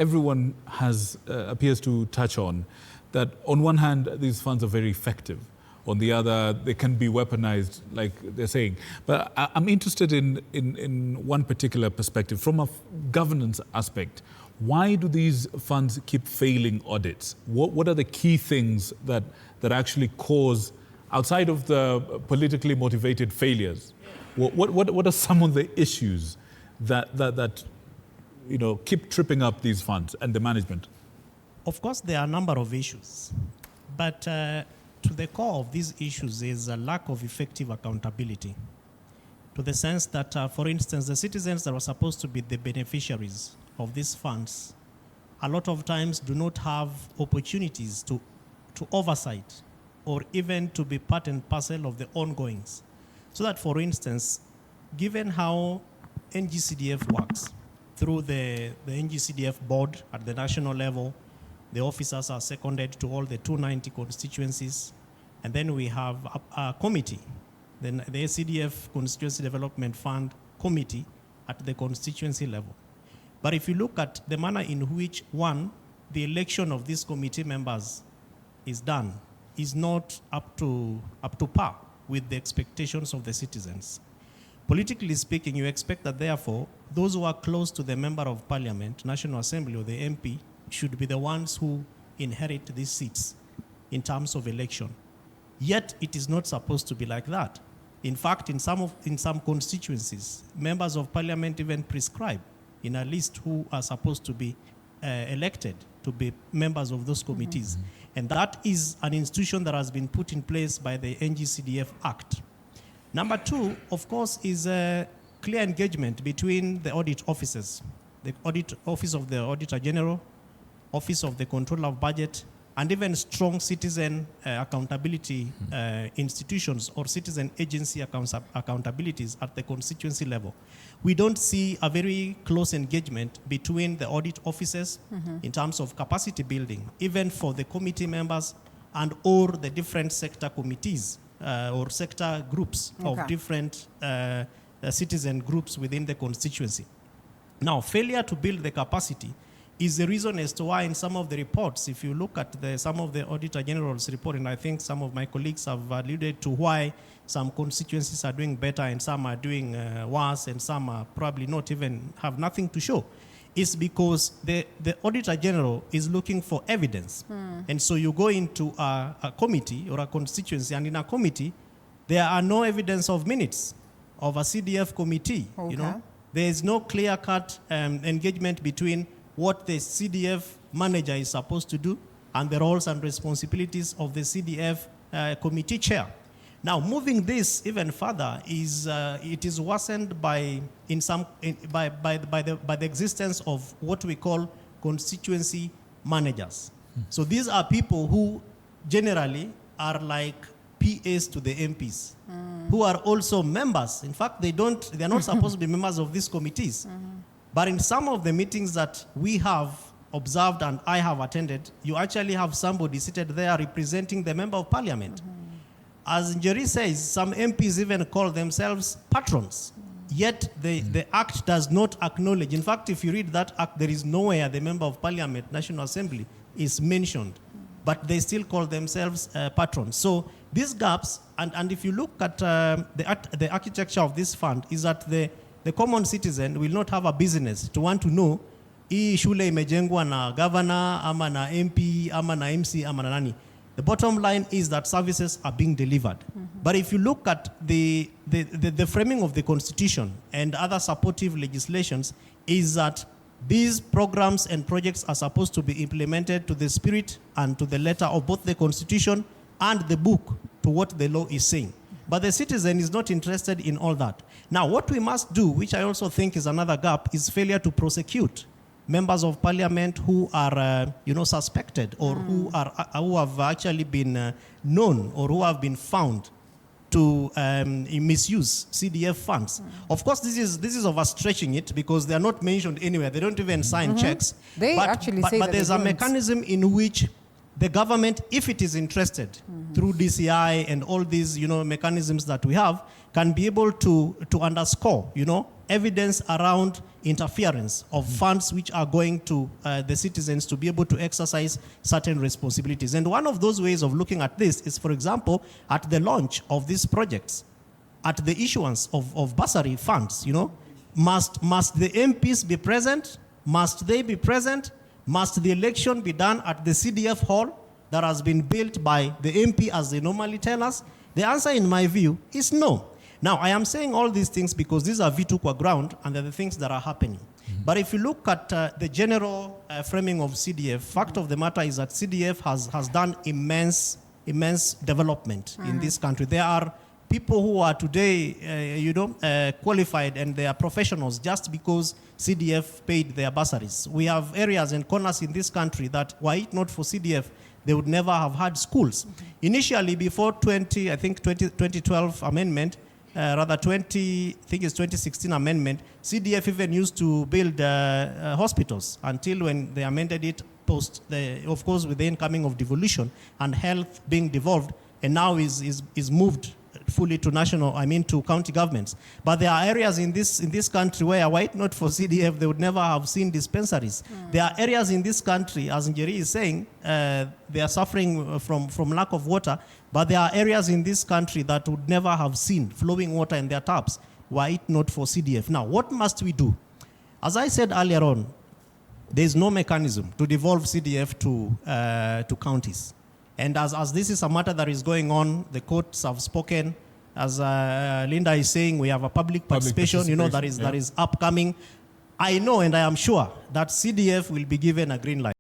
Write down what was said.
everyone appears to touch on, that on one hand, these funds are very effective. On the other, they can be weaponized, like they're saying. But I'm interested in one particular perspective. From a governance aspect, why do these funds keep failing audits? What are the key things that actually cause, outside of the politically motivated failures, what are some of the issues that keep tripping up these funds and the management? Of course, there are a number of issues, but to the core of these issues is a lack of effective accountability, to the sense that, for instance, the citizens that were supposed to be the beneficiaries of these funds a lot of times do not have opportunities to oversight or even to be part and parcel of the ongoings. So that, for instance, given how NG-CDF works, through the NG-CDF board at the national level, the officers are seconded to all the 290 constituencies, and then we have a committee, the CDF Constituency Development Fund Committee at the constituency level. But if you look at the manner in which, one, the election of these committee members is done, is not up to par with the expectations of the citizens. Politically speaking, you expect that, therefore, those who are close to the member of parliament, National Assembly, or the MP, should be the ones who inherit these seats in terms of election. Yet, it is not supposed to be like that. In fact, in some constituencies, members of parliament even prescribe in a list who are supposed to be elected to be members of those committees. Mm-hmm. And that is an institution that has been put in place by the NG-CDF Act. Number two, of course, is a clear engagement between the audit offices, the Office of the Auditor General, Office of the Controller of Budget, and even strong citizen accountability institutions or citizen agency accountabilities at the constituency level. We don't see a very close engagement between the audit offices in terms of capacity building, even for the committee members and or the different sector committees or sector groups of different citizen groups within the constituency. Now, failure to build the capacity is the reason as to why in some of the reports, if you look at some of the Auditor General's report, and I think some of my colleagues have alluded to why some constituencies are doing better and some are doing worse and some are probably not even have nothing to show, is because the Auditor General is looking for evidence. And so you go into a committee or a constituency, and in a committee, there are no evidence of minutes of a CDF committee. You know, there is no clear-cut engagement between what the CDF manager is supposed to do and the roles and responsibilities of the CDF committee chair. Now, moving this even further is it is worsened by the existence of what we call constituency managers. So these are people who generally are like PAs to the MPs, who are also members. In fact, they are not supposed to be members of these committees. But in some of the meetings that we have observed and I have attended, you actually have somebody seated there representing the member of parliament. As Njeri says, some MPs even call themselves patrons. Yet the act does not acknowledge. In fact, if you read that act, there is nowhere the member of parliament, National Assembly, is mentioned. But they still call themselves patrons. So these gaps, and if you look at the architecture of this fund, is that the common citizen will not have a business to want to know hii shule imejengwa na governor ama na MP ama na MC ama na nani. The bottom line is that services are being delivered. But if you look at the framing of the constitution and other supportive legislations, is that these programs and projects are supposed to be implemented to the spirit and to the letter of both the constitution and the book to what the law is saying. But the citizen is not interested in all that. Now, what we must do, which I also think is another gap, is failure to prosecute members of parliament who are, suspected or who have actually been known or who have been found to misuse CDF funds. Of course, this is overstretching it because they are not mentioned anywhere. They don't even sign checks. But there's a mechanism in which the government, if it is interested, through DCI and all these, mechanisms that we have, can be able to underscore, evidence around interference of funds which are going to the citizens to be able to exercise certain responsibilities. And one of those ways of looking at this is, for example, at the launch of these projects, at the issuance of bursary funds, you know, must the MPs be present? Must they be present? Must the election be done at the CDF hall that has been built by the MP as they normally tell us? The answer, in my view, is no. Now, I am saying all these things because these are V2 ground and they're the things that are happening. Mm-hmm. But if you look at the general framing of CDF, fact of the matter is that CDF has done immense development in this country. There are people who are today, qualified and they are professionals just because CDF paid their bursaries. We have areas and corners in this country that were it not for CDF, they would never have had schools. Okay. Initially, before 2012 amendment, I think it's 2016 amendment, CDF even used to build hospitals until when they amended it post, of course, with the incoming of devolution and health being devolved, and now is moved fully to to county governments. But there are areas in this country where, were it not for CDF, they would never have seen dispensaries. There are areas in this country, as Njeri is saying, they are suffering from lack of water, but there are areas in this country that would never have seen flowing water in their taps, were it not for CDF. Now, what must we do? As I said earlier on, there is no mechanism to devolve CDF to counties. And as this is a matter that is going on, the courts have spoken. As Linda is saying, we have a public participation, that is upcoming. I know and I am sure that CDF will be given a green light.